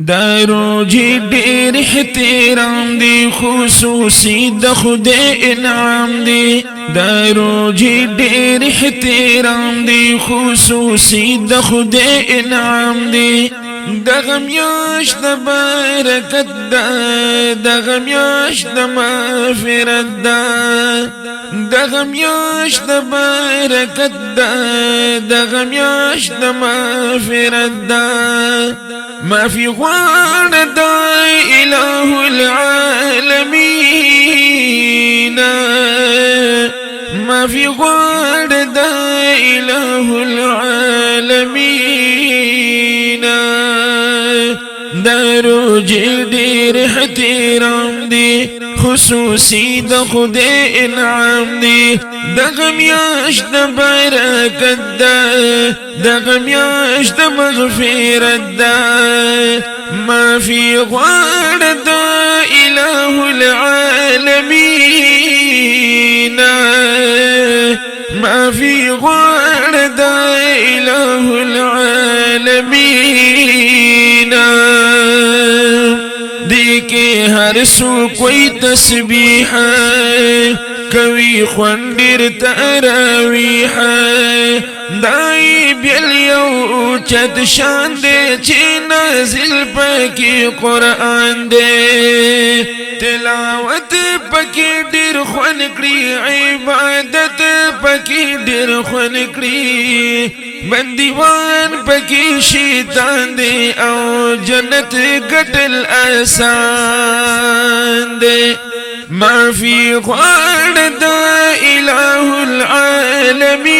دارو جی ډیر احترام دی خصوصی د خدای انعام دی دارو جی ډیر احترام دی خصوصی د خدای انعام دی دغه میاشت د برکت ده دغه میاشت د مغفرت ده دغه میاشت د برکت ده دغه میاشت د مغفرت ده ما في غوان دا إله العالمين ما في غوان دا إله العالمين دارو جدير احترام دي خصوصي د خدای انعام دی دغه میاشت د برکت ده دغه میاشت د مغفرت ده ما فی غوړ د اله العالمین ما فی غوړ د اله العالمین دیکھے ہر سو کوئی تسبیح کوي خوندر تراویح دای بیل یو چت شان دے چی نازل پاکی قرآن دے تلاوت پاکی ډیر خون کړي عبادت پاکی ډیر خون کړي بندیوان پاکی شیطان دے او جنت گٹل آسان دے ما فی غوړ د اله العالمین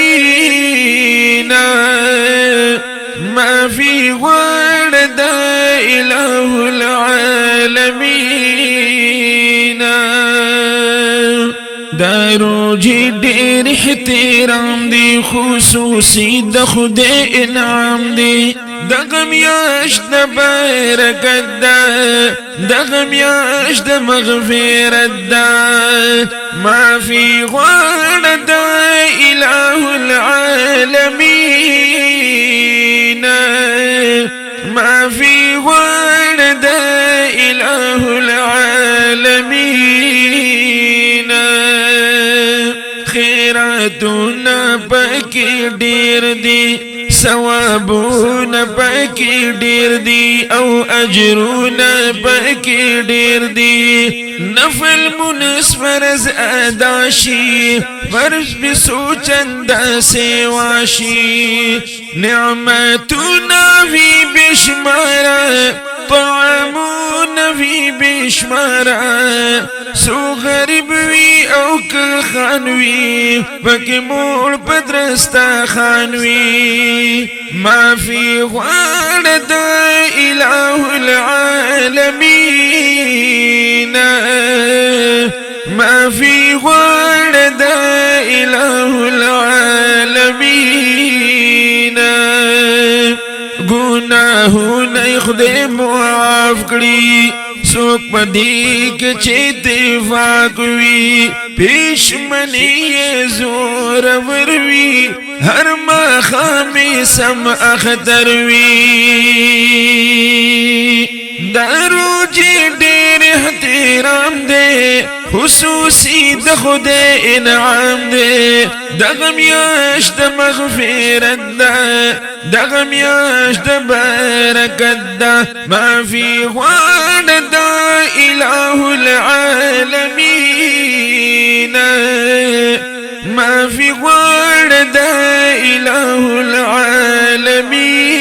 ما فی غوړ د اله العالمین دارو جی ډیر احترام دی خصوصی د خدای انعام دی دغه میاشت د برکت ده دغه میاشت د مغفرت ده ما فی غوړ د اله العالمین ما فی غوړ د اله العالمین خیراتونه پکې ډیر دي ثوابون پاکی ډیر دی او اجرون پاکی ډیر دی نفل منس فرض اداشی فرض بسوچند سیواشی نعمتنا فی بشمارا طعامون فی بشمارا سو غریب وی او که خانوی پاکی مول پدرستا خانوی ما فی غوړ د اله العالمین ما فی غوړ د اله العالمین گناهونه خدای معاف کړي سوک پدی کے اتفاق وی پیشمنی زور وروی ہر مخامی سم اختر وی دارو جی ډیر احترام دے خصوصی د خدای انعام دے دغه میاشت د مغفرت ده دغه میاشت د برکت ده ما فی غوړ د اله العالمین ما فی غوړ د اله العالمین